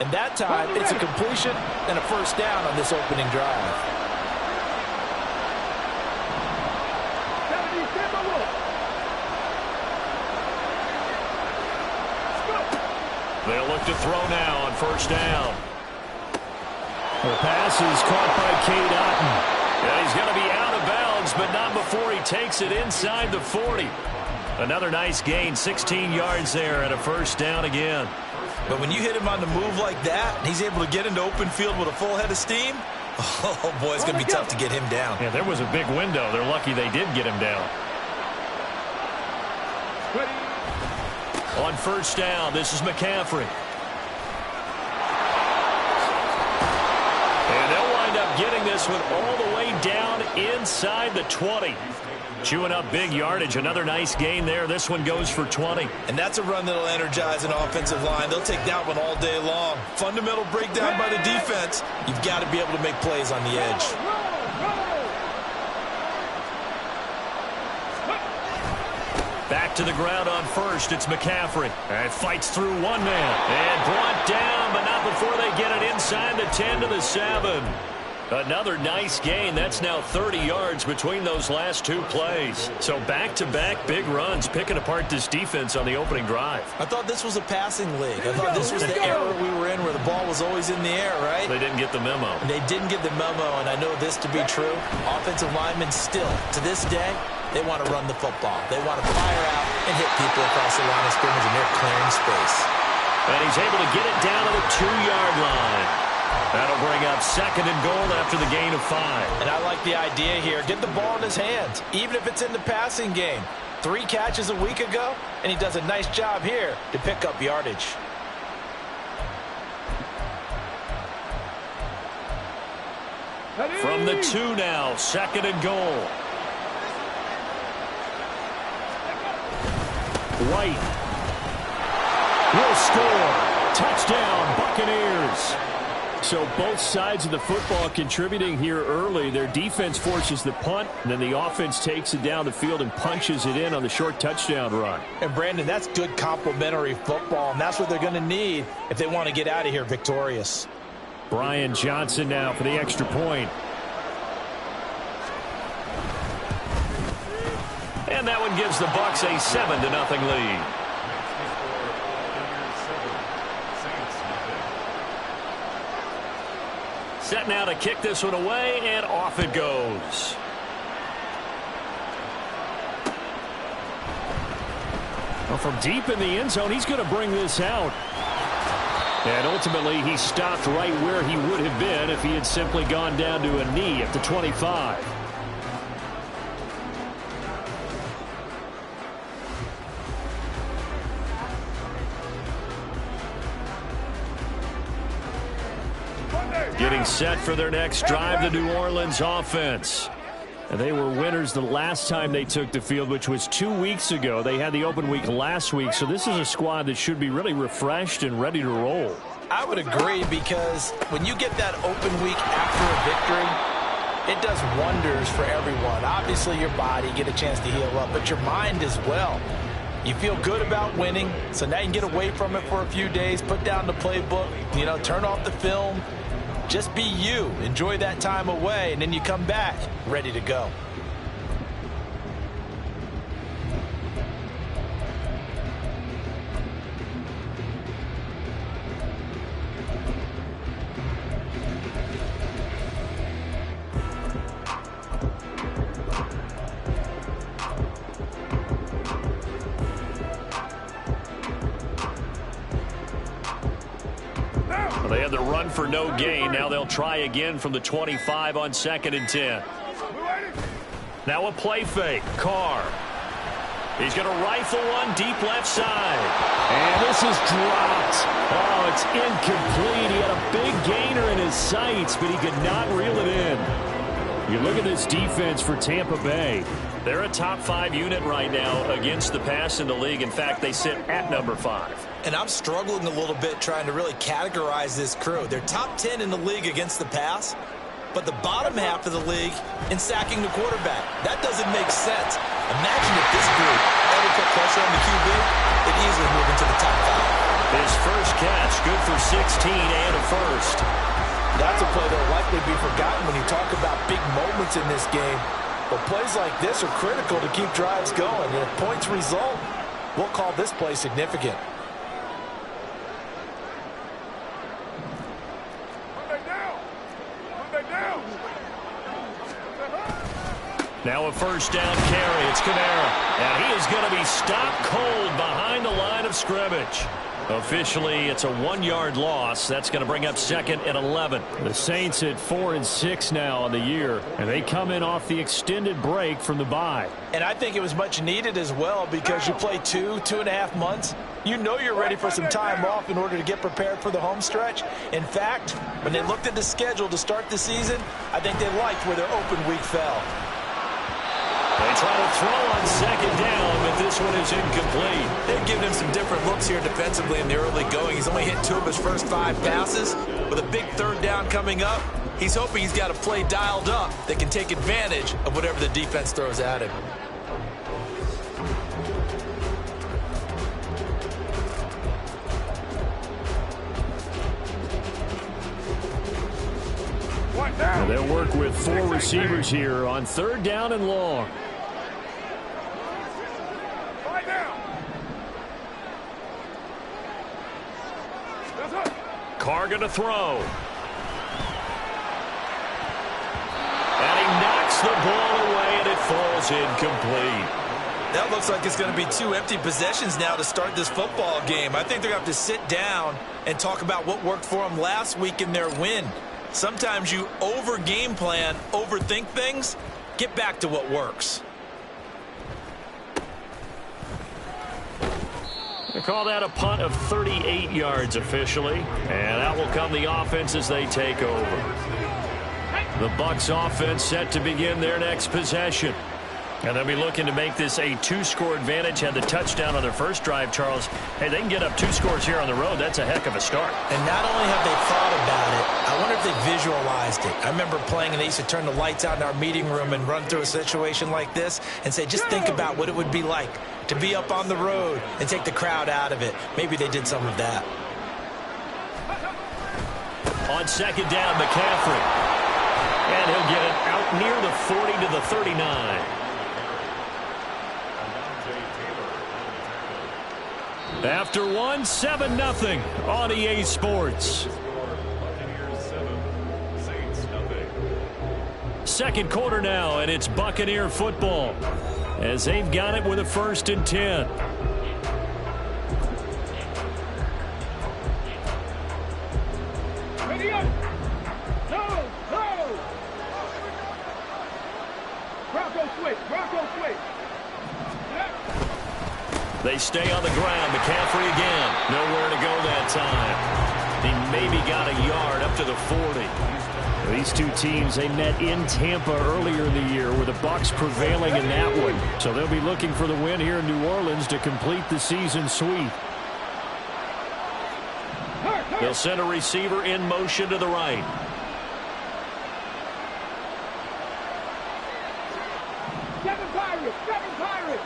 And that time, it's a completion and a first down on this opening drive. They'll look to throw now on first down. The pass is caught by Cade Otton. Yeah, he's going to be out of bounds, but not before he takes it inside the 40. Another nice gain, 16 yards there and a first down again. But when you hit him on the move like that, and he's able to get into open field with a full head of steam, oh, boy, it's going to be tough to get him down. Yeah, there was a big window. They're lucky they did get him down. On first down, this is McCaffrey. And they'll wind up getting this one all the way down inside the 20. Chewing up big yardage. Another nice gain there. This one goes for 20. And that's a run that'll energize an offensive line. They'll take that one all day long. Fundamental breakdown by the defense. You've got to be able to make plays on the edge. Back to the ground on first. It's McCaffrey. And fights through one man. And brought down, but not before they get it inside the 10 to the 7. Another nice gain. That's now 30 yards between those last two plays. So back-to-back big runs, picking apart this defense on the opening drive. I thought this was a passing league. I thought this was the era we were in where the ball was always in the air, right? They didn't get the memo. They didn't get the memo, and I know this to be true. Offensive linemen still, to this day, they want to run the football. They want to fire out and hit people across the line of scrimmage, and they're clearing space. And he's able to get it down to the 2-yard line. That'll bring up second and goal after the gain of 5. And I like the idea here. Get the ball in his hands, even if it's in the passing game. 3 catches a week ago, and he does a nice job here to pick up yardage. From the 2 now, second and goal. White will score. Touchdown, Buccaneers. So both sides of the football contributing here early. Their defense forces the punt, and then the offense takes it down the field and punches it in on the short touchdown run. And, Brandon, that's good complementary football, and that's what they're going to need if they want to get out of here victorious. Brian Johnson now for the extra point. And that one gives the Bucs a 7-0 lead. Set now to kick this one away, and off it goes. Well, from deep in the end zone, he's going to bring this out. And ultimately, he stopped right where he would have been if he had simply gone down to a knee at the 25. Getting set for their next drive, the New Orleans offense. And they were winners the last time they took the field, which was 2 weeks ago. They had the open week last week, so this is a squad that should be really refreshed and ready to roll. I would agree, because when you get that open week after a victory, it does wonders for everyone. Obviously, your body, get a chance to heal up, but your mind as well. You feel good about winning, so now you can get away from it for a few days, put down the playbook, turn off the film. Just be you. Enjoy that time away, and then you come back ready to go. They had the run for no gain. Now they'll try again from the 25 on 2nd and 10. Now a play fake. Carr. He's going to rifle one deep left side. And this is dropped. Oh, it's incomplete. He had a big gainer in his sights, but he could not reel it in. You look at this defense for Tampa Bay. They're a top 5 unit right now against the pass in the league. In fact, they sit at number 5. And I'm struggling a little bit trying to really categorize this crew. They're top 10 in the league against the pass, but the bottom half of the league in sacking the quarterback. That doesn't make sense. Imagine if this group ever put pressure on the QB, they'd easily move into the top 5. His first catch, good for 16 and a first. That's a play that will likely be forgotten when you talk about big moments in this game. But plays like this are critical to keep drives going. And if points result, we'll call this play significant. Now a first down carry. It's Kamara. And he is going to be stopped cold behind the line of scrimmage. Officially, it's a 1-yard loss. That's going to bring up 2nd and 11. The Saints at 4-6 now on the year, and they come in off the extended break from the bye. And I think it was much needed as well, because you play 2.5 months. You know you're ready for some time off in order to get prepared for the home stretch. In fact, when they looked at the schedule to start the season, I think they liked where their open week fell. They try to throw on 2nd down, but this one is incomplete. They've given him some different looks here defensively in the early going. He's only hit 2 of his first 5 passes. With a big 3rd down coming up, he's hoping he's got a play dialed up that can take advantage of whatever the defense throws at him. Well, they'll work with 4 receivers here on 3rd down and long. Carr going to throw. And he knocks the ball away, and it falls incomplete. That looks like it's going to be 2 empty possessions now to start this football game. I think they're going to have to sit down and talk about what worked for them last week in their win. Sometimes you over-game plan, overthink things. Get back to what works. They call that a punt of 38 yards officially, and out will come the offense as they take over. The Bucs offense set to begin their next possession. And they'll be looking to make this a 2-score advantage. Had the touchdown on their first drive, Charles. Hey, they can get up 2 scores here on the road. That's a heck of a start. And not only have they thought about it, I wonder if they visualized it. I remember playing, and they used to turn the lights out in our meeting room and run through a situation like this and say, just think about what it would be like to be up on the road and take the crowd out of it. Maybe they did some of that. On 2nd down, McCaffrey. And he'll get it out near the 40 to the 39. After 7-0 on EA Sports. Second quarter now, and it's Buccaneer football as they've got it with a 1st and 10. Ready up. Go. Bronco switch. They stay on the ground. McCaffrey again. Nowhere to go that time. He maybe got a yard up to the 40. These 2 teams, they met in Tampa earlier in the year, with the Bucs prevailing in that one. So they'll be looking for the win here in New Orleans to complete the season sweep. They'll send a receiver in motion to the right. Seven Pirates.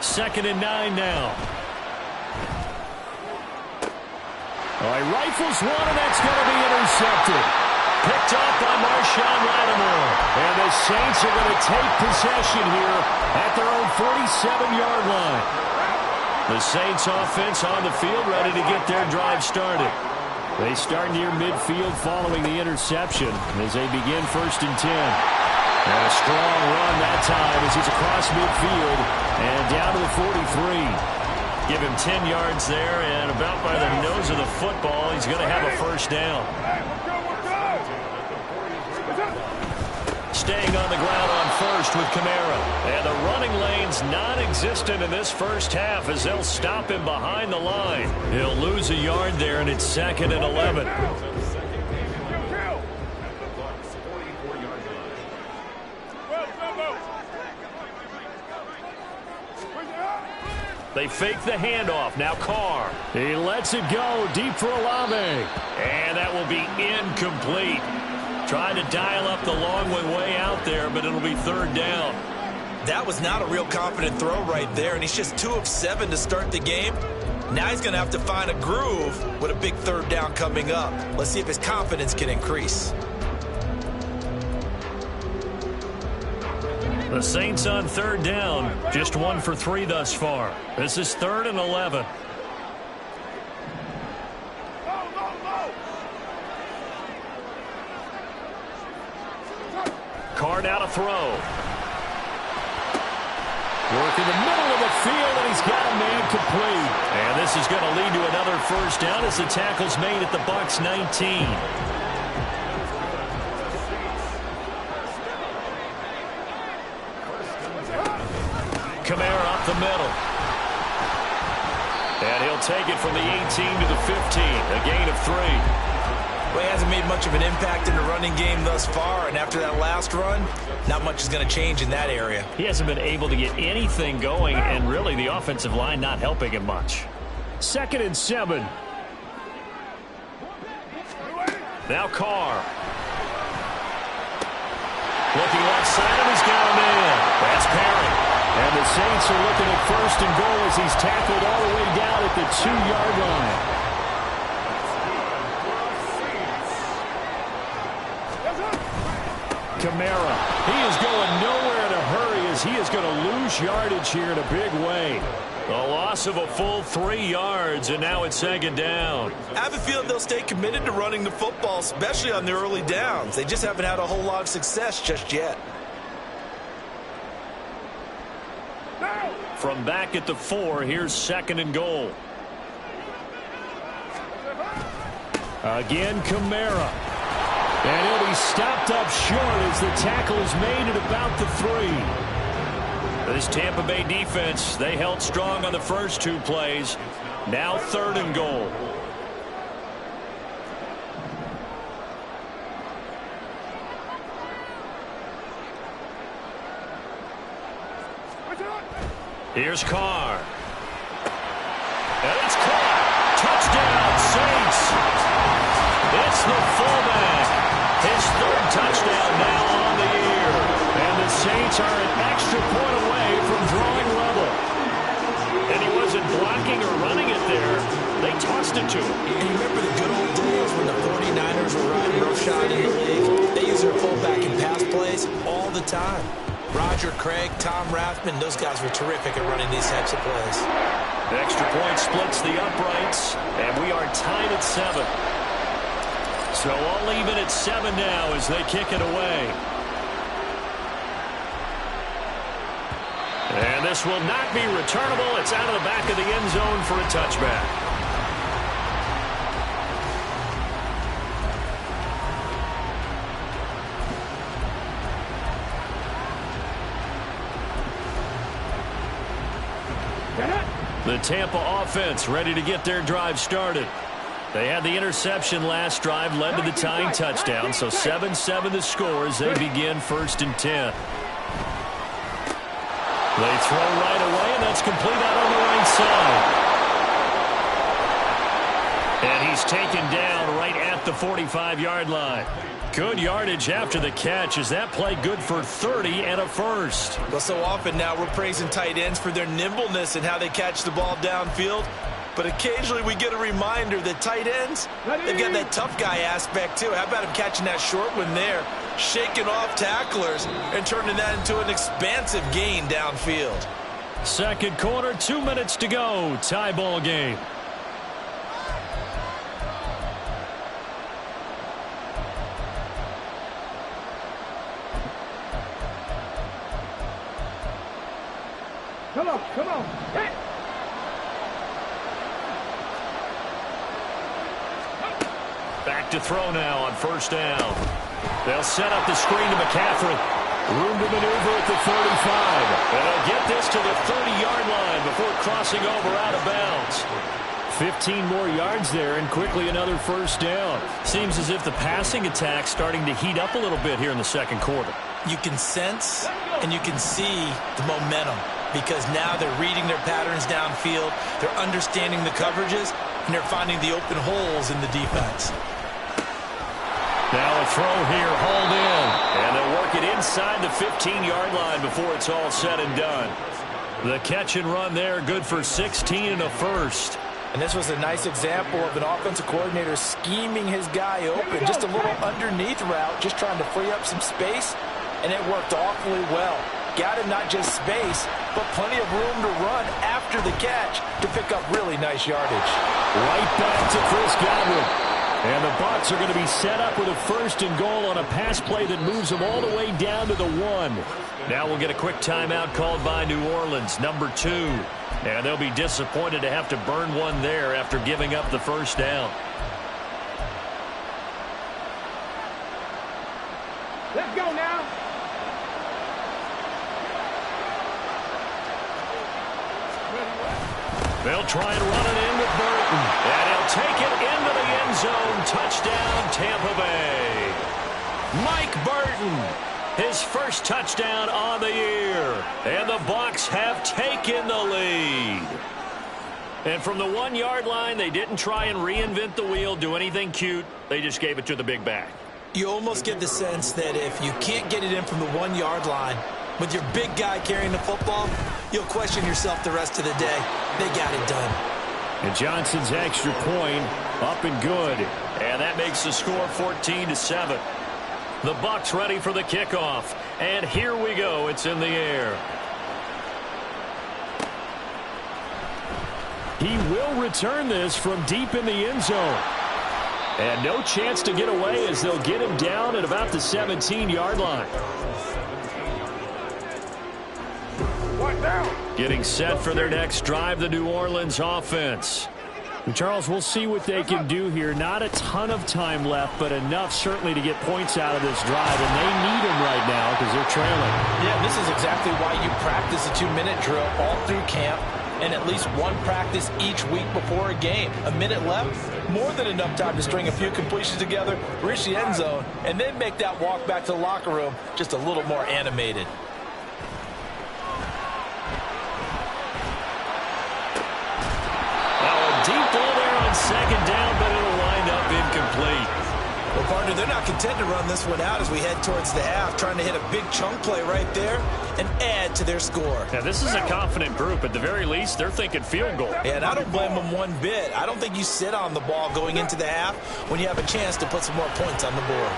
2nd and 9 now. All right, rifles one, and that's going to be intercepted. Picked up by Marshawn Lattimore. And the Saints are going to take possession here at their own 47-yard line. The Saints offense on the field, ready to get their drive started. They start near midfield following the interception as they begin 1st and 10. And a strong run that time as he's across midfield and down to the 43. Give him 10 yards there, and about by the nose of the football, he's going to have a 1st down. Staying on the ground on 1st with Kamara. And the running lane's non-existent in this first half as they'll stop him behind the line. He'll lose a yard there, and it's 2nd and 11. They fake the handoff. Now Carr. He lets it go deep for Olave. And that will be incomplete. Trying to dial up the long way out there, but it'll be 3rd down. That was not a real confident throw right there, and he's just 2 of 7 to start the game. Now he's going to have to find a groove with a big third down coming up. Let's see if his confidence can increase. The Saints on third down, just 1 for 3 thus far. This is 3rd and 11. Carr now to throw. Work in the middle of the field, and he's got a man complete. And this is going to lead to another first down as the tackle's made at the Bucs 19. Kamara up the middle. And he'll take it from the 18 to the 15, a gain of 3. Well, he hasn't made much of an impact in the running game thus far, and after that last run, not much is going to change in that area. He hasn't been able to get anything going, and really the offensive line not helping him much. 2nd and 7. Now Carr. Looking left side, and he's got a man. That's Perry. And the Saints are looking at 1st and goal as he's tackled all the way down at the 2-yard line. Kamara. He is going nowhere in a hurry as he is going to lose yardage here in a big way. The loss of a full 3 yards, and now it's 2nd down. I have a feeling they'll stay committed to running the football, especially on the early downs. They just haven't had a whole lot of success just yet. From back at the 4, here's 2nd and goal. Again, Kamara. And he'll be stopped up short as the tackle is made at about the 3. This Tampa Bay defense, they held strong on the first 2 plays. Now 3rd and goal. Here's Carr. And it's caught. Touchdown, Saints. It's the fullback. His 3rd touchdown now on the year. And the Saints are an extra point away from drawing level. And he wasn't blocking or running it there. They tossed it to him. And you remember the good old days when the 49ers were riding roughshod in the league? They use their fullback in pass plays all the time. Roger Craig, Tom Rathman, those guys were terrific at running these types of plays. The extra point splits the uprights, and we are tied at 7. So all even at 7 now as they kick it away. And this will not be returnable. It's out of the back of the end zone for a touchback. The Tampa offense ready to get their drive started. They had the interception last drive, led to the tying touchdown, so 7-7 the score as they begin 1st and 10. They throw right away, and that's complete out on the right side. And he's taken down right at the 45-yard line. Good yardage after the catch as that play good for 30 and a first. Well, so often now we're praising tight ends for their nimbleness and how they catch the ball downfield. But occasionally we get a reminder that tight ends, they've got that tough guy aspect too. How about him catching that short one there, shaking off tacklers, and turning that into an expansive gain downfield. 2nd quarter, 2 minutes to go. Tie ball game. Come on. Hey. Back to throw now on 1st down. They'll set up the screen to McCaffrey. Room to maneuver at the 35. And they'll get this to the 30-yard line before crossing over out of bounds. 15 more yards there, and quickly another 1st down. Seems as if the passing attack's starting to heat up a little bit here in the 2nd quarter. You can sense and you can see the momentum because now they're reading their patterns downfield, they're understanding the coverages, and they're finding the open holes in the defense. Now a throw here, hauled in. And they'll work it inside the 15-yard line before it's all said and done. The catch and run there, good for 16 and a first. And this was a nice example of an offensive coordinator scheming his guy open. Just a little underneath route, just trying to free up some space, and it worked awfully well. Got him not just space, but plenty of room to run after the catch to pick up really nice yardage. Right back to Chris Godwin. And the Bucs are going to be set up with a 1st and goal on a pass play that moves them all the way down to the 1. Now we'll get a quick timeout called by New Orleans, number 2. And they'll be disappointed to have to burn one there after giving up the first down. Let's go now. They'll try and run it in with Burton. And he'll take it into the end zone. Touchdown, Tampa Bay. Mike Burton, his first touchdown on the year. And the Bucs have taken the lead. And from the 1-yard line, they didn't try and reinvent the wheel, do anything cute. They just gave it to the big back. You almost get the sense that if you can't get it in from the 1-yard line, with your big guy carrying the football, you'll question yourself the rest of the day. They got it done. And Johnson's extra point up and good. And that makes the score 14-7. The Bucs ready for the kickoff. And here we go. It's in the air. He will return this from deep in the end zone. And no chance to get away as they'll get him down at about the 17-yard line. Getting set for their next drive, the New Orleans offense. Charles, we'll see what they can do here. Not a ton of time left, but enough certainly to get points out of this drive. And they need them right now because they're trailing. Yeah, this is exactly why you practice a 2-minute drill all through camp and at least one practice each week before a game. A minute left, more than enough time to string a few completions together, reach the end zone, and then make that walk back to the locker room just a little more animated. Deep ball there on 2nd down, but it'll wind up incomplete. Well, partner, they're not content to run this one out as we head towards the half, trying to hit a big chunk play right there and add to their score. Now, this is a confident group. At the very least, they're thinking field goal. Yeah, and I don't blame them one bit. I don't think you sit on the ball going into the half when you have a chance to put some more points on the board.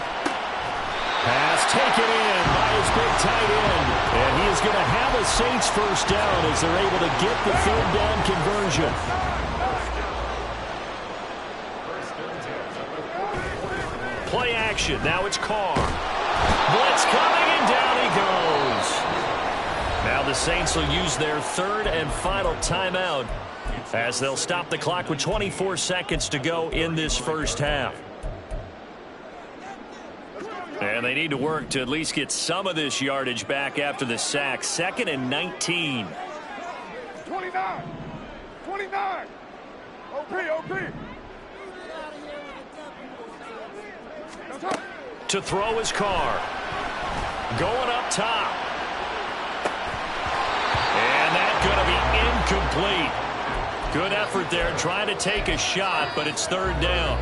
Pass taken in by his big tight end. And he is going to have a Saints first down as they're able to get the 3rd down conversion. Play action. Now it's Carr. Blitz coming, and down he goes. Now the Saints will use their 3rd and final timeout as they'll stop the clock with 24 seconds to go in this first half. And they need to work to at least get some of this yardage back after the sack. 2nd and 19. 29. 29. OP. To throw his Carr. Going up top. And that's going to be incomplete. Good effort there trying to take a shot, but it's 3rd down.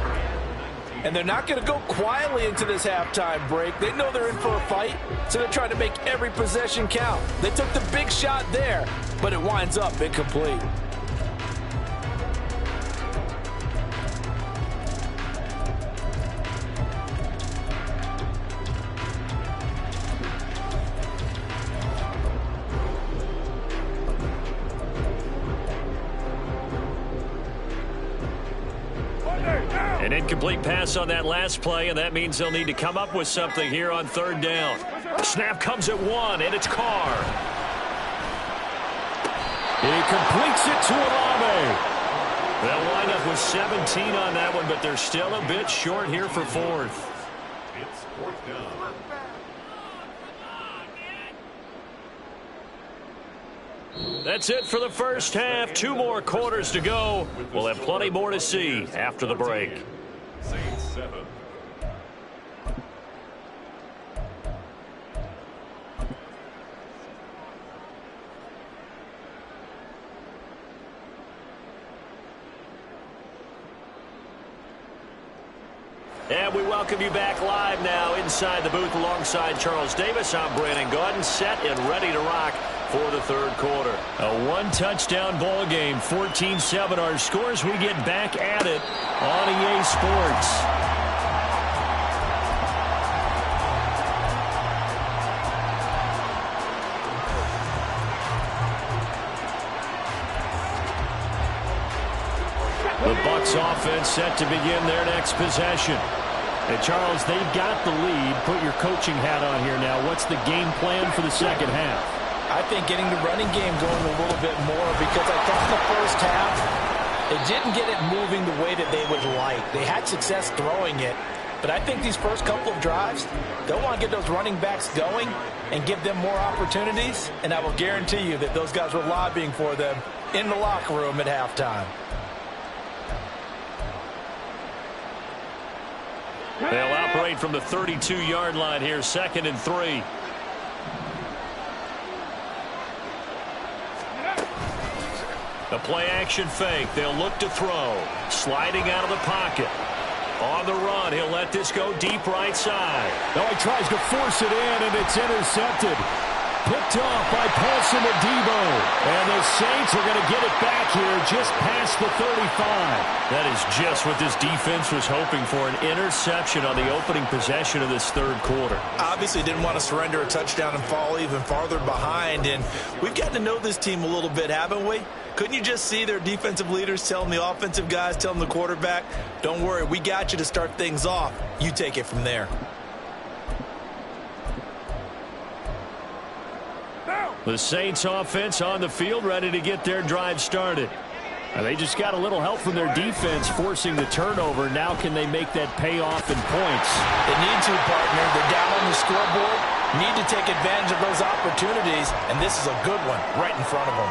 And they're not going to go quietly into this halftime break. They know they're in for a fight, so they're trying to make every possession count. They took the big shot there, but it winds up incomplete. An incomplete pass on that last play, and that means they'll need to come up with something here on 3rd down. Snap comes at 1, and it's Carr. He completes it to Olave. They'll wind up with 17 on that one, but they're still a bit short here for 4th. It's 4th down. That's it for the first half. 2 more quarters to go. We'll have plenty more to see after the break. Saints 7. And we welcome you back live now inside the booth alongside Charles Davis. I'm Brandon Gaudin, set and ready to rock for the third quarter. A one-touchdown ball game, 14-7 our scores. We get back at it on EA Sports. The Bucs offense set to begin their next possession. And Charles, they've got the lead. Put your coaching hat on here now. What's the game plan for the second half? I think getting the running game going a little bit more, because I thought in the first half they didn't get it moving the way that they would like. They had success throwing it, but I think these first couple of drives, they'll want to get those running backs going and give them more opportunities, and I will guarantee you that those guys were lobbying for them in the locker room at halftime. They'll operate from the 32-yard line here, 2nd and 3. A play-action fake. They'll look to throw. Sliding out of the pocket. On the run, he'll let this go deep right side. Oh, he tries to force it in, and it's intercepted. Picked off by Paulson Adebo. And the Saints are going to get it back here just past the 35. That is just what this defense was hoping for, an interception on the opening possession of this third quarter. Obviously didn't want to surrender a touchdown and fall even farther behind, and we've gotten to know this team a little bit, haven't we? Couldn't you just see their defensive leaders telling the offensive guys, telling the quarterback, don't worry, we got you to start things off. You take it from there. The Saints offense on the field, ready to get their drive started. They just got a little help from their defense forcing the turnover. Now can they make that pay off in points? They need to, partner. They're down on the scoreboard. Need to take advantage of those opportunities, and this is a good one right in front of them.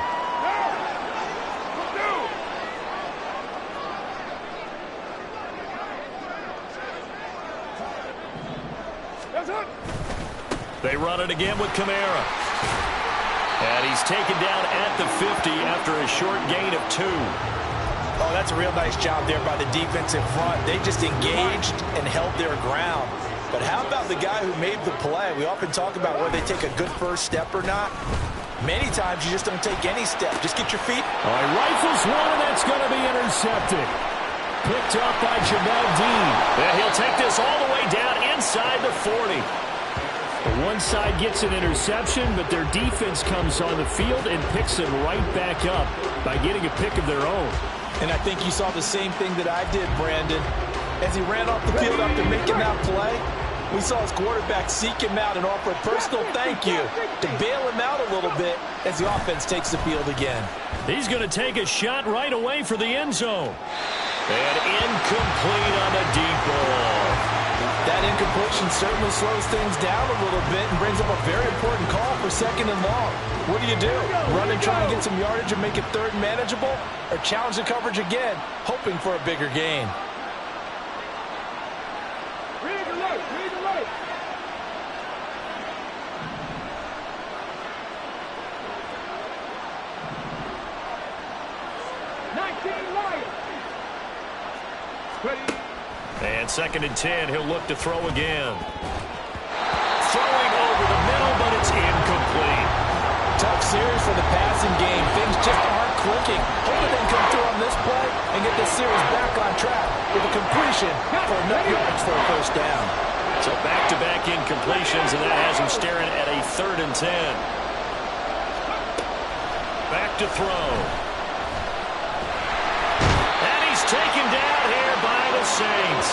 They run it again with Kamara. And he's taken down at the 50 after a short gain of 2. Oh, that's a real nice job there by the defensive front. They just engaged and held their ground. But how about the guy who made the play? We often talk about whether they take a good first step or not. Many times you just don't take any step. Just get your feet. Oh, he rifles one, and that's going to be intercepted. Picked up by Jamel Dean. And he'll take this all the way down inside the 40. One side gets an interception, but their defense comes on the field and picks him right back up by getting a pick of their own. And I think you saw the same thing that I did, Brandon. As he ran off the field after making that play, we saw his quarterback seek him out and offer a personal thank you to bail him out a little bit as the offense takes the field again. He's going to take a shot right away for the end zone. And incomplete on the deep ball. That incompletion certainly slows things down a little bit and brings up a very important call for 2nd and long. What do? Run and try and get some yardage and make it third manageable? Or challenge the coverage again, hoping for a bigger gain? Read the light. Read the light. And 2nd and 10, he'll look to throw again. Throwing over the middle, but it's incomplete. Tough series for the passing game. Things just aren't clicking. Hoping they can come through on this play and get this series back on track with a completion for enough yards for a first down. So back-to-back incompletions, and that has him staring at a 3rd and 10. Back to throw. And he's taken down here by the Saints.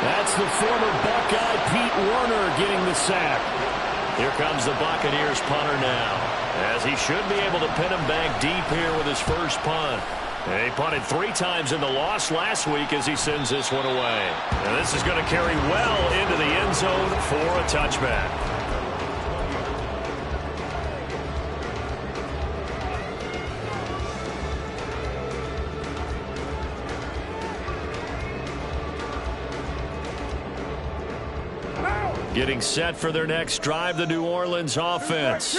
That's the former Buckeye Pete Warner getting the sack. Here comes the Buccaneers punter now, as he should be able to pin him back deep here with his first punt. He punted 3 times in the loss last week as he sends this one away. And this is going to carry well into the end zone for a touchback. Getting set for their next drive, the New Orleans offense.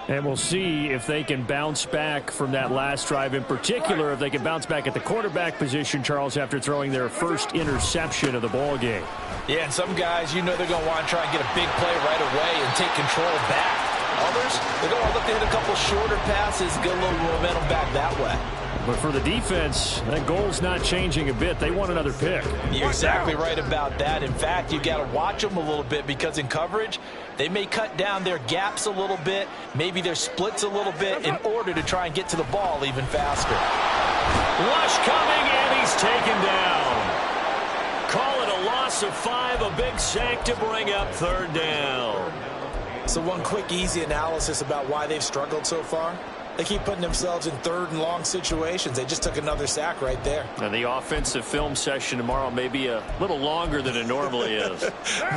And we'll see if they can bounce back from that last drive, in particular, if they can bounce back at the quarterback position, Charles, after throwing their first interception of the ball game. Yeah, and some guys, they're going to want to try and get a big play right away and take control back. Others, they're going to look to hit a couple shorter passes, get a little momentum back that way. But for the defense, that goal's not changing a bit. They want another pick. You're exactly right about that. In fact, you got to watch them a little bit because in coverage, they may cut down their gaps a little bit, maybe their splits a little bit in order to try and get to the ball even faster. Rush coming, and he's taken down. Call it a loss of 5, a big sack to bring up third down. So one quick, easy analysis about why they've struggled so far. They keep putting themselves in third and long situations. They just took another sack right there. And the offensive film session tomorrow may be a little longer than it normally is.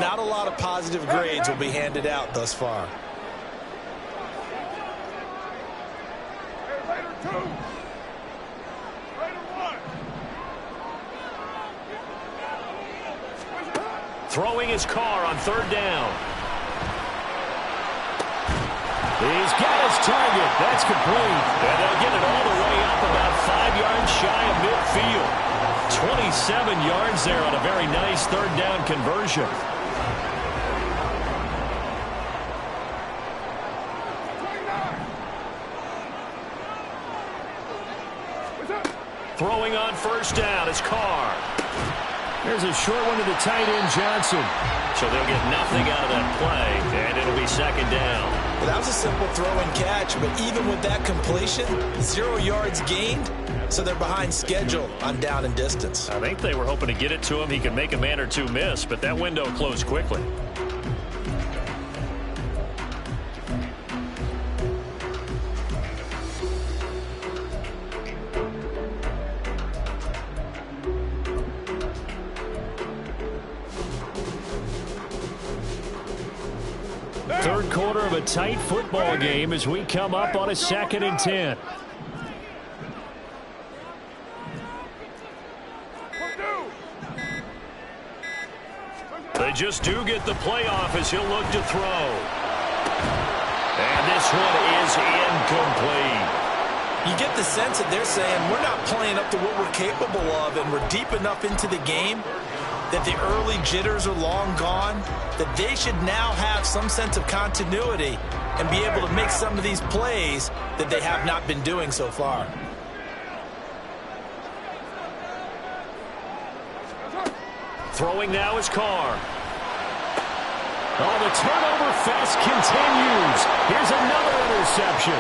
Not a lot of positive grades will be handed out thus far. Raider 2. Raider 1. Throwing his car on third down. He's got his target. That's complete. And they'll get it all the way up about 5 yards shy of midfield. 27 yards there on a very nice third down conversion. Throwing on first down is Carr. There's a short one to the tight end, Johnson. So they'll get nothing out of that play, and it'll be second down. Well, that was a simple throw and catch, but even with that completion, 0 yards gained, so they're behind schedule on down and distance. I think they were hoping to get it to him. He could make a man or two miss, but that window closed quickly. Third quarter of a tight football game as we come up on a 2nd and 10. They just do get the playoff as he'll look to throw. And this one is incomplete. You get the sense that they're saying we're not playing up to what we're capable of, and we're deep enough into the game that the early jitters are long gone, that they should now have some sense of continuity and be able to make some of these plays that they have not been doing so far. Throwing now is Carr. Oh, the turnover fest continues. Here's another interception.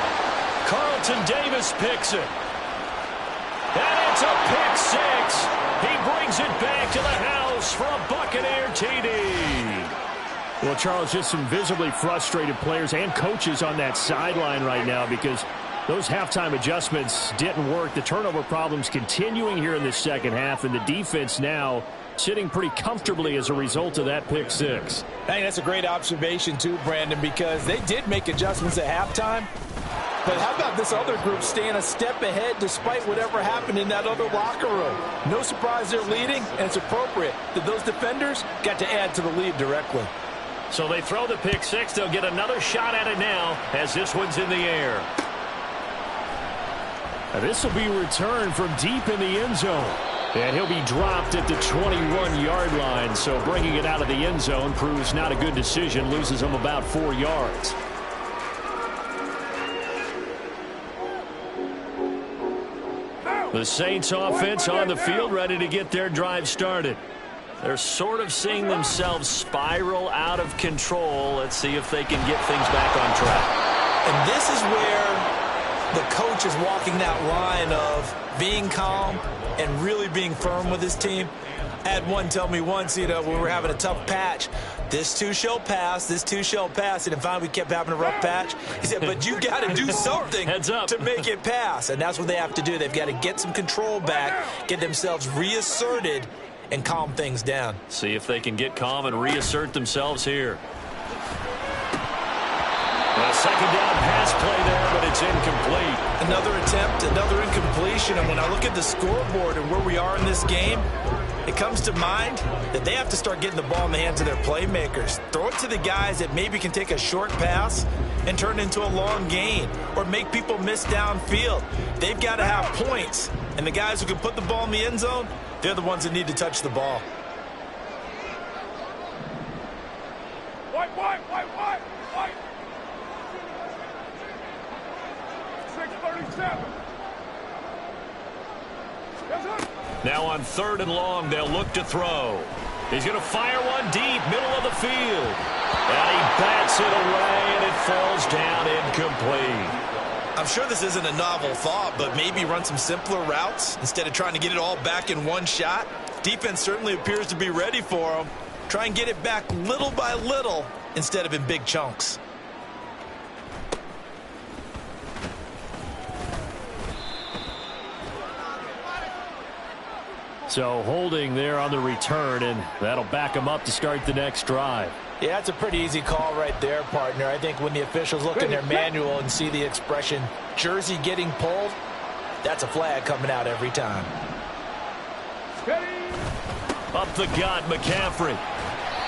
Carlton Davis picks it. And it's a pick six. He brings it back to the house for a Buccaneer TD. Well, Charles, just some visibly frustrated players and coaches on that sideline right now because those halftime adjustments didn't work. The turnover problems continuing here in the second half, and the defense now sitting pretty comfortably as a result of that pick six. I think that's a great observation too, Brandon, because they did make adjustments at halftime. But how about this other group staying a step ahead despite whatever happened in that other locker room? No surprise they're leading, and it's appropriate that those defenders got to add to the lead directly. So they throw the pick six. They'll get another shot at it now as this one's in the air. Now this will be returned from deep in the end zone. And he'll be dropped at the 21-yard line. So bringing it out of the end zone proves not a good decision. Loses him about 4 yards. The Saints offense on the field ready to get their drive started. They're sort of seeing themselves spiral out of control. Let's see if they can get things back on track. And this is where the coach is walking that line of being calm and really being firm with his team. I had one tell me once, when we were having a tough patch, this too shall pass, this too shall pass. And finally we kept having a rough patch. He said, but you got to do something to make it pass. And that's what they have to do. They've got to get some control back, get themselves reasserted, and calm things down. See if they can get calm and reassert themselves here. A second down pass play there, but it's incomplete. Another attempt, another incompletion. And when I look at the scoreboard and where we are in this game, it comes to mind that they have to start getting the ball in the hands of their playmakers. Throw it to the guys that maybe can take a short pass and turn it into a long gain or make people miss downfield. They've got to have points. And the guys who can put the ball in the end zone, they're the ones that need to touch the ball. White. Now on 3rd and long, they'll look to throw. He's going to fire one deep, middle of the field. And he bats it away, and it falls down incomplete. I'm sure this isn't a novel thought, but maybe run some simpler routes instead of trying to get it all back in one shot. Defense certainly appears to be ready for him. Try and get it back little by little instead of in big chunks. So holding there on the return, and that'll back him up to start the next drive. Yeah, that's a pretty easy call right there, partner. I think when the officials look in their manual and see the expression jersey getting pulled, that's a flag coming out every time. Up the gut, McCaffrey.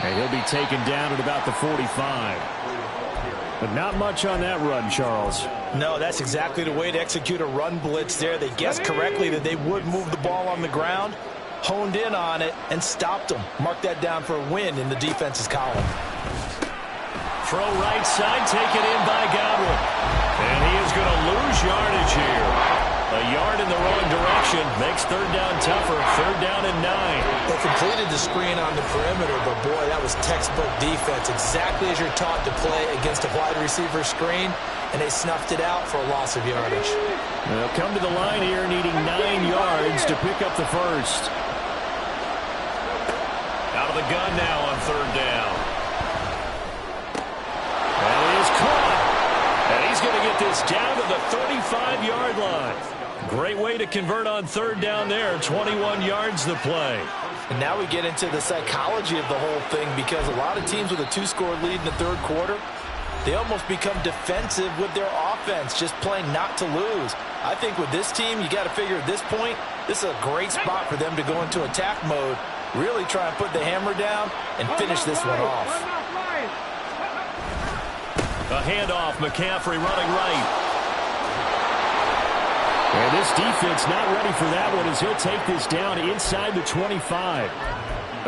And he'll be taken down at about the 45. But not much on that run, Charles. No, that's exactly the way to execute a run blitz there. They guessed correctly that they would move the ball on the ground, honed in on it, and stopped them. Mark that down for a win in the defense's column. Throw right side, taken in by Godwin. And he is going to lose yardage here. A yard in the wrong direction makes 3rd down tougher. 3rd down and 9. They completed the screen on the perimeter, but boy, that was textbook defense. Exactly as you're taught to play against a wide receiver screen, and they snuffed it out for a loss of yardage. They'll come to the line here needing 9 yards to pick up the first. Out of the gun now on 3rd down. And he is caught. And he's going to get this down to the 35-yard line. Great way to convert on 3rd down there. 21 yards the play. And now we get into the psychology of the whole thing, because a lot of teams with a 2-score lead in the 3rd quarter, they almost become defensive with their offense, just playing not to lose. I think with this team, you got to figure at this point, this is a great spot for them to go into attack mode, really try and put the hammer down and finish this one off. A handoff, McCaffrey running right. And this defense not ready for that one as he'll take this down inside the 25.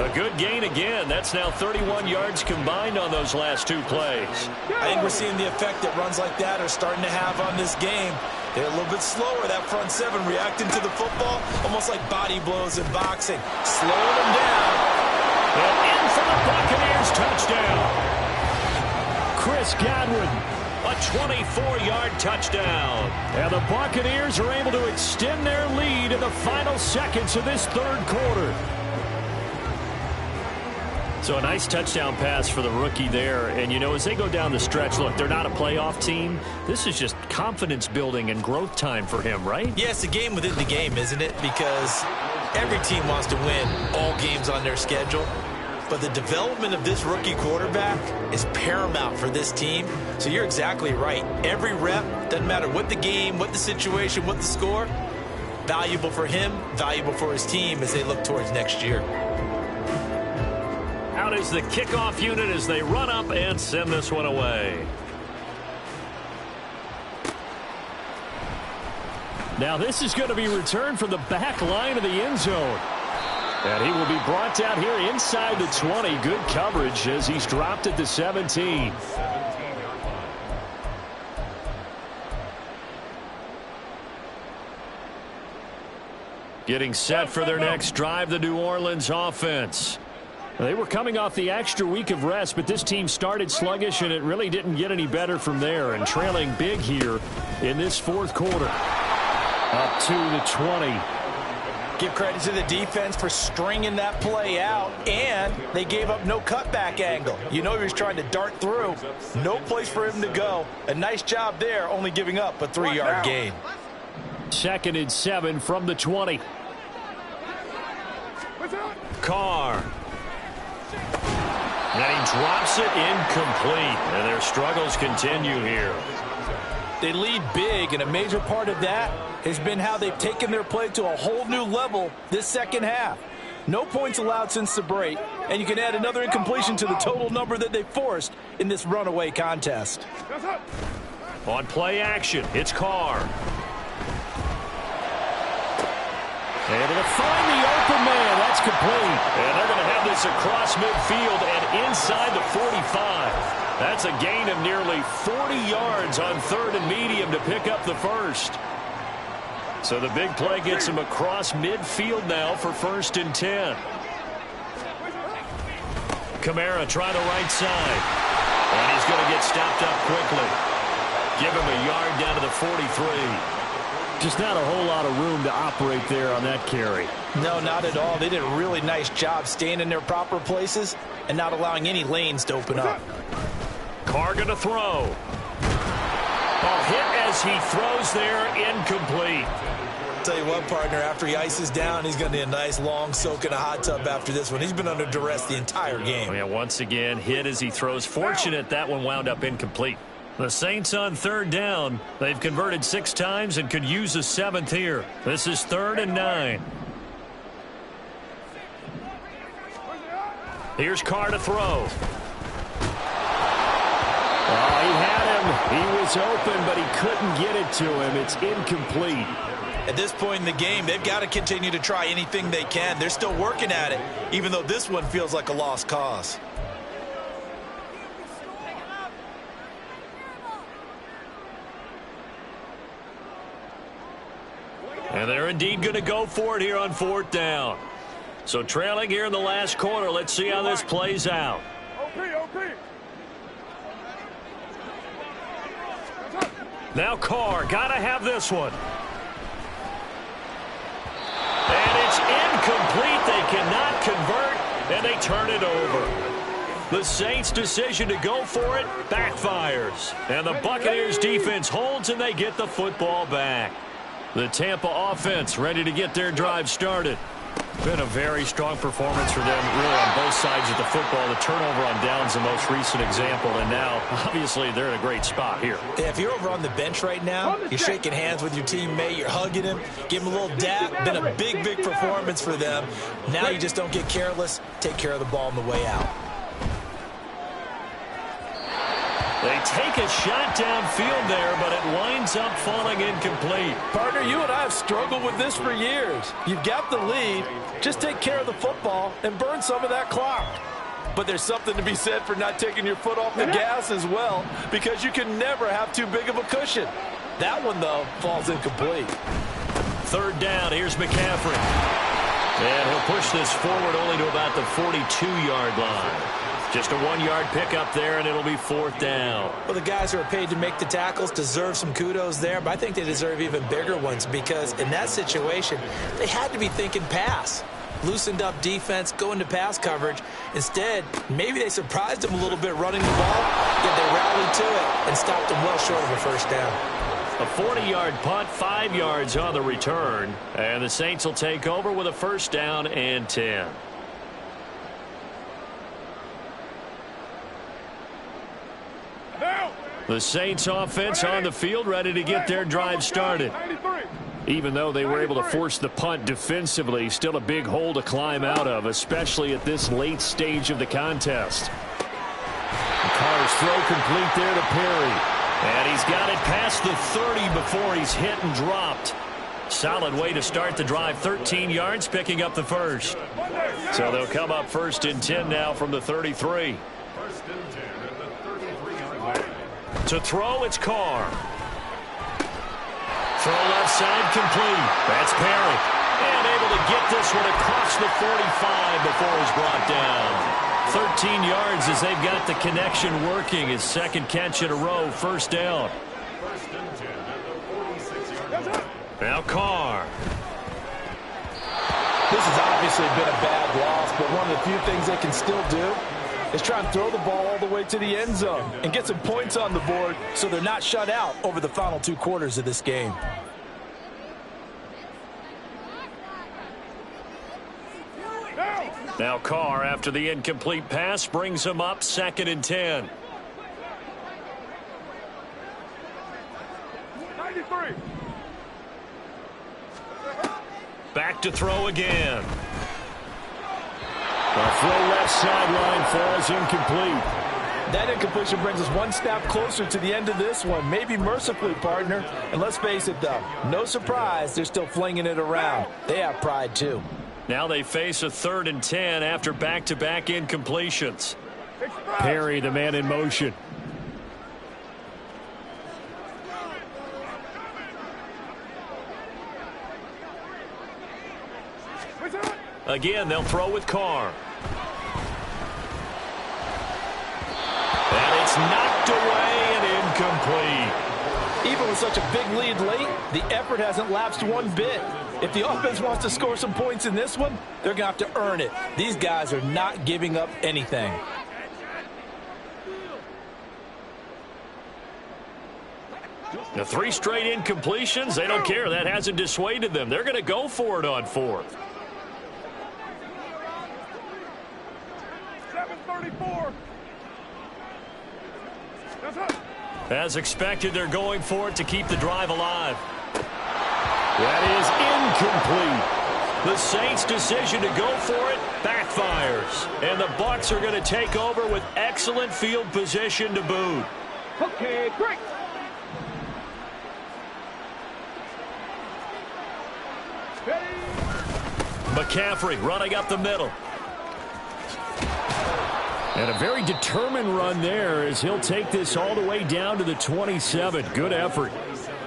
A good gain again. That's now 31 yards combined on those last 2 plays. I think we're seeing the effect that runs like that are starting to have on this game. They're a little bit slower, that front 7, reacting to the football, almost like body blows in boxing. Slowing them down. And in for the Buccaneers touchdown. Chris Godwin. A 24-yard touchdown. And the Buccaneers are able to extend their lead in the final seconds of this 3rd quarter. So a nice touchdown pass for the rookie there. And, you know, as they go down the stretch, look, they're not a playoff team. This is just confidence building and growth time for him, right? Yeah, it's a game within the game, isn't it? Because every team wants to win all games on their schedule. But the development of this rookie quarterback is paramount for this team. So you're exactly right. Every rep, doesn't matter what the game, what the situation, what the score, valuable for him, valuable for his team as they look towards next year. Out is the kickoff unit as they run up and send this one away. Now this is going to be returned from the back line of the end zone. And he will be brought down here inside the 20. Good coverage as he's dropped at the 17. Getting set for their next drive, the New Orleans offense. They were coming off the extra week of rest, but this team started sluggish, and it really didn't get any better from there. And trailing big here in this 4th quarter. Up to the 20. Give credit to the defense for stringing that play out, and they gave up no cutback angle. You know he was trying to dart through. No place for him to go. A nice job there, only giving up a 3-yard gain. 2nd and 7 from the 20. Carr. And he drops it incomplete. And their struggles continue here. They lead big, and a major part of that has been how they've taken their play to a whole new level this 2nd half. No points allowed since the break, and you can add another incompletion to the total number that they forced in this runaway contest. On play action, it's Carr. Able to find the open man. That's complete. And they're going to have this across midfield and inside the 45. That's a gain of nearly 40 yards on 3rd and medium to pick up the first. So the big play gets him across midfield now for 1st and 10. Kamara try the right side. And he's going to get stopped up quickly. Give him a yard down to the 43. Just not a whole lot of room to operate there on that carry. No, not at all. They did a really nice job staying in their proper places and not allowing any lanes to open up. Carr going to throw. Ball hit as he throws there, incomplete. Tell you what, partner, after he ices down, he's going to need a nice long soak in a hot tub after this one. He's been under duress the entire game. Oh, yeah, once again, hit as he throws. Fortunate that one wound up incomplete. The Saints on 3rd down. They've converted 6 times and could use a 7th here. This is 3rd and 9. Here's Carr to throw. Oh, he had him. He was open, but he couldn't get it to him. It's incomplete. At this point in the game, they've got to continue to try anything they can. They're still working at it, even though this one feels like a lost cause. And they're indeed going to go for it here on 4th down. So trailing here in the last quarter. Let's see how this plays out. Now Carr, got to have this one. And it's incomplete. They cannot convert, and they turn it over. The Saints' decision to go for it backfires. And the Buccaneers' defense holds, and they get the football back. The Tampa offense ready to get their drive started. Been a very strong performance for them, really, on both sides of the football. The turnover on downs the most recent example, and now, obviously, they're in a great spot here. Yeah, if you're over on the bench right now, you're shaking hands with your teammate, you're hugging him, give him a little dap. Been a big, big performance for them. Now you just don't get careless. Take care of the ball on the way out. They take a shot downfield there, but it winds up falling incomplete. Partner, you and I have struggled with this for years. You've got the lead. Just take care of the football and burn some of that clock. But there's something to be said for not taking your foot off the gas as well, because you can never have too big of a cushion. That one, though, falls incomplete. 3rd down, here's McCaffrey. And he'll push this forward only to about the 42-yard line. Just a 1-yard pickup there, and it'll be 4th down. Well, the guys who are paid to make the tackles deserve some kudos there, but I think they deserve even bigger ones because in that situation, they had to be thinking pass. Loosened up defense, going to pass coverage. Instead, maybe they surprised them a little bit running the ball, yet they rallied to it and stopped them well short of a 1st down. A 40-yard punt, 5 yards on the return, and the Saints will take over with a 1st down and 10. The Saints offense on the field ready to get their drive started. Even though they were able to force the punt defensively, still a big hole to climb out of, especially at this late stage of the contest. Carr's throw complete there to Perry. And he's got it past the 30 before he's hit and dropped. Solid way to start the drive. 13 yards, picking up the 1st. So they'll come up 1st and 10 now from the 33. To throw, it's Carr. Throw left side complete. That's Perry. And able to get this one across the 45 before he's brought down. 13 yards as they've got the connection working. His 2nd catch in a row, 1st down. Now Carr. This has obviously been a bad loss, but one of the few things they can still do is try and throw the ball all the way to the end zone and get some points on the board so they're not shut out over the final 2 quarters of this game. Now Carr, after the incomplete pass, brings him up 2nd and 10. 93. Back to throw again. The throw left sideline falls incomplete. That incompletion brings us one snap closer to the end of this one. Maybe mercifully, partner. And let's face it, though, no surprise, they're still flinging it around. They have pride, too. Now they face a 3rd and 10 after back-to-back incompletions. Perry, the man in motion. Again, they'll throw with Carr. And it's knocked away and incomplete. Even with such a big lead late, the effort hasn't lapsed one bit. If the offense wants to score some points in this one, they're going to have to earn it. These guys are not giving up anything. The 3 straight incompletions, they don't care. That hasn't dissuaded them. They're going to go for it on 4th. 7:34. As expected, they're going for it to keep the drive alive. That is incomplete. The Saints' decision to go for it backfires. And the Bucs are going to take over with excellent field position to boot. Okay, great. McCaffrey running up the middle. And a very determined run there as he'll take this all the way down to the 27. Good effort.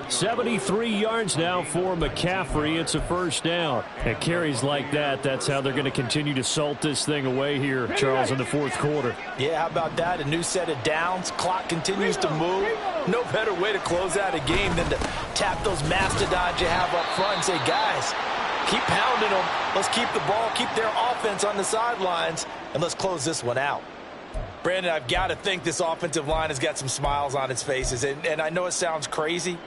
73 yards now for McCaffrey. It's a first down. At carries like that, that's how they're going to continue to salt this thing away here, Charles, in the 4th quarter. Yeah, how about that? A new set of downs. Clock continues to move. No better way to close out a game than to tap those mastodons you have up front and say, guys, keep pounding them. Let's keep the ball, keep their offense on the sidelines, and let's close this one out. Brandon, I've got to think this offensive line has got some smiles on its faces. And I know it sounds crazy,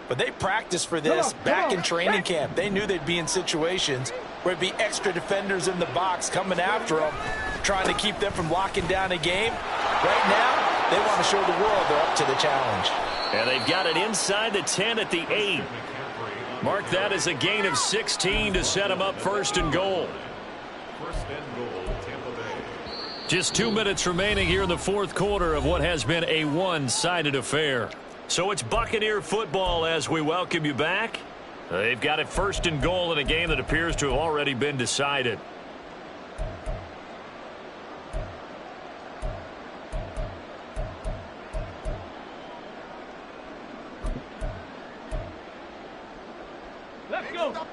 but they practiced for this back in training camp. They knew they'd be in situations where it'd be extra defenders in the box coming after them, trying to keep them from locking down a game. Right now, they want to show the world they're up to the challenge. And they've got it inside the 10 at the 8. Mark that as a gain of 16 to set them up 1st and goal. 1st and goal, Tampa Bay. Just 2 minutes remaining here in the 4th quarter of what has been a one-sided affair. So it's Buccaneer football as we welcome you back. They've got it 1st and goal in a game that appears to have already been decided. Let's go.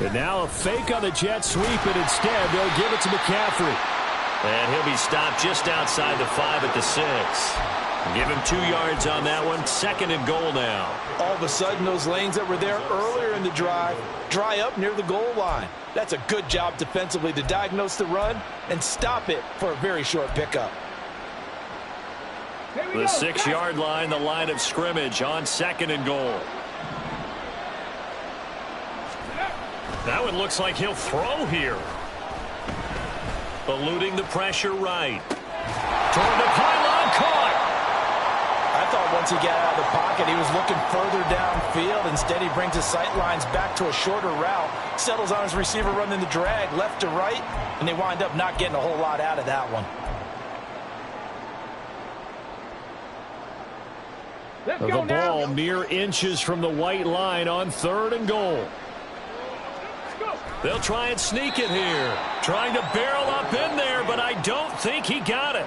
And now a fake on the jet sweep, and instead they'll give it to McCaffrey. And he'll be stopped just outside the 5 at the 6. Give him 2 yards on that one. 2nd and goal now. All of a sudden, those lanes that were there earlier in the drive dry up near the goal line. That's a good job defensively to diagnose the run and stop it for a very short pickup. The 6-yard line, the line of scrimmage on 2nd and goal. That one looks like he'll throw here. Eluding the pressure right. Toward the pylon, caught. I thought once he got out of the pocket, he was looking further downfield. Instead, he brings his sight lines back to a shorter route, settles on his receiver running the drag left to right, and they wind up not getting a whole lot out of that one. The ball mere inches from the white line on 3rd and goal. They'll try and sneak it here. Trying to barrel up in there, but I don't think he got it.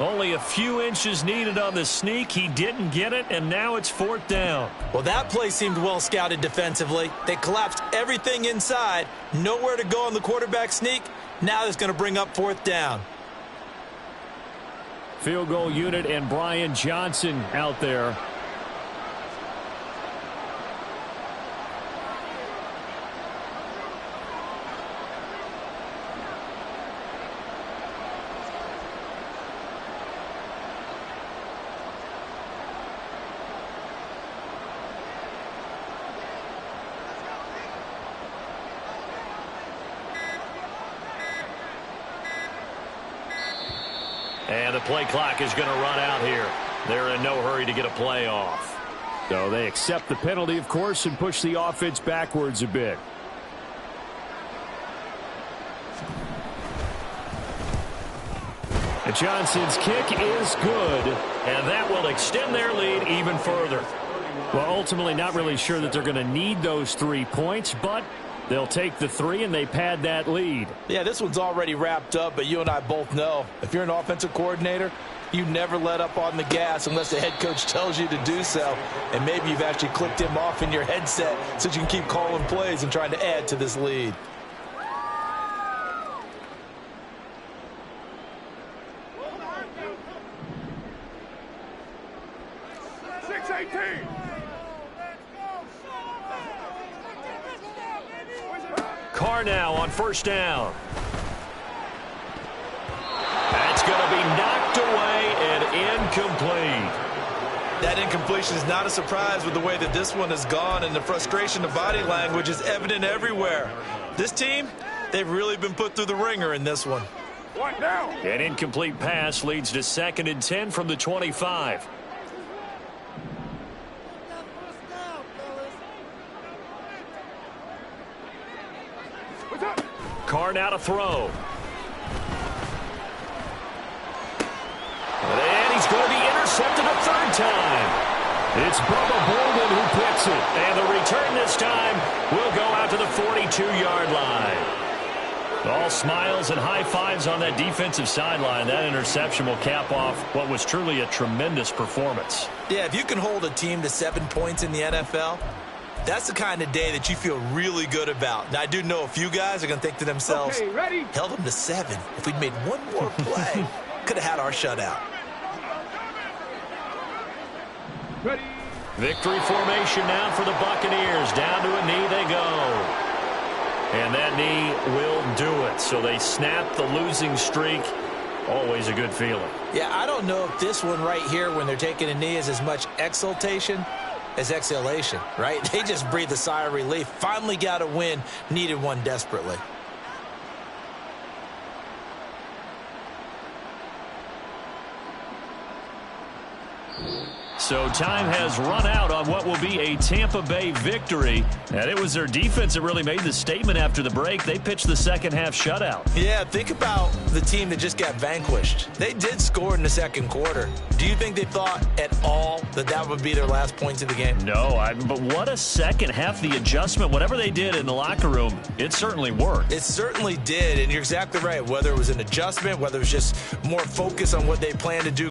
Only a few inches needed on the sneak. He didn't get it, and now it's 4th down. Well, that play seemed well scouted defensively. They collapsed everything inside. Nowhere to go on the quarterback sneak. Now it's going to bring up 4th down. Field goal unit and Brian Johnson out there. And the play clock is going to run out here. They're in no hurry to get a play off. So they accept the penalty, of course, and push the offense backwards a bit. And Johnson's kick is good. And that will extend their lead even further. Well, ultimately not really sure that they're going to need those 3 points, but they'll take the 3 and they pad that lead. Yeah, this one's already wrapped up, but you and I both know if you're an offensive coordinator, You never let up on the gas unless the head coach tells you to do so. And maybe you've actually clicked him off in your headset so you can keep calling plays and trying to add to this lead. Carr now on first down. That's going to be knocked away and incomplete. That incompletion is not a surprise with the way that this one has gone, and the frustration of body language is evident everywhere. This team, they've really been put through the ringer in this one. An incomplete pass leads to 2nd and 10 from the 25. Carr now to throw. And he's going to be intercepted a 3rd time. It's Bubba Bolden who picks it. And the return this time will go out to the 42-yard line. All smiles and high fives on that defensive sideline. That interception will cap off what was truly a tremendous performance. Yeah, if you can hold a team to 7 points in the NFL, that's the kind of day that you feel really good about. Now, I do know a few guys are going to think to themselves, held them to 7. If we'd made one more play, could have had our shutout. Ready. Victory formation now for the Buccaneers. Down to a knee they go. And that knee will do it. So they snap the losing streak. Always a good feeling. Yeah, I don't know if this one right here, when they're taking a knee, is as much exultation as exhalation, right? They just breathe a sigh of relief. Finally got a win. Needed one desperately. So time has run out on what will be a Tampa Bay victory. And it was their defense that really made the statement after the break. They pitched the second half shutout. Yeah, think about the team that just got vanquished. They did score in the second quarter. Do you think they thought at all that that would be their last points of the game? No, but what a second half. The adjustment, whatever they did in the locker room, it certainly worked. It certainly did, and you're exactly right. Whether it was an adjustment, whether it was just more focus on what they planned to do